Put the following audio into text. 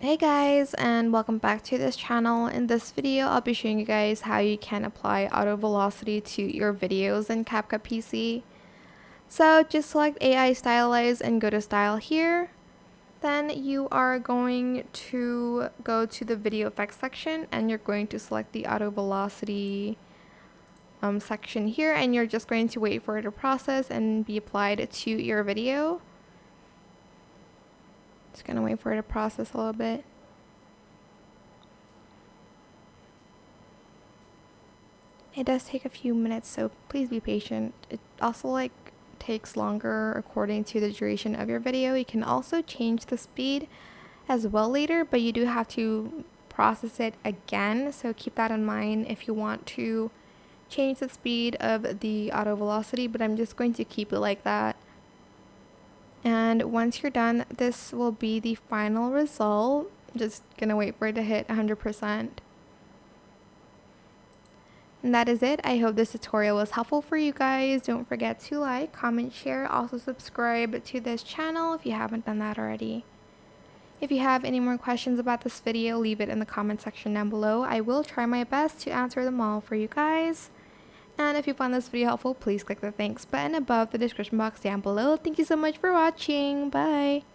Hey guys, and welcome back to this channel. In this video I'll be showing you guys how you can apply auto velocity to your videos in CapCut PC. So just select AI stylize and go to style here. Then you are going to go to the video effects section and you're going to select the auto velocity section here, and you're just going to wait for it to process and be applied to your video. Just gonna wait for it to process a little bit. It does take a few minutes, so please be patient. It also takes longer according to the duration of your video. You can also change the speed as well later, but you do have to process it again, so keep that in mind if you want to change the speed of the auto velocity, but I'm just going to keep it like that. And once you're done, this will be the final result. I'm just gonna wait for it to hit 100%. And that is it. I hope this tutorial was helpful for you guys. Don't forget to like, comment, share, also subscribe to this channel if you haven't done that already. If you have any more questions about this video, leave it in the comment section down below. I will try my best to answer them all for you guys. And if you found this video helpful, please click the thanks button above the description box down below. Thank you so much for watching. Bye!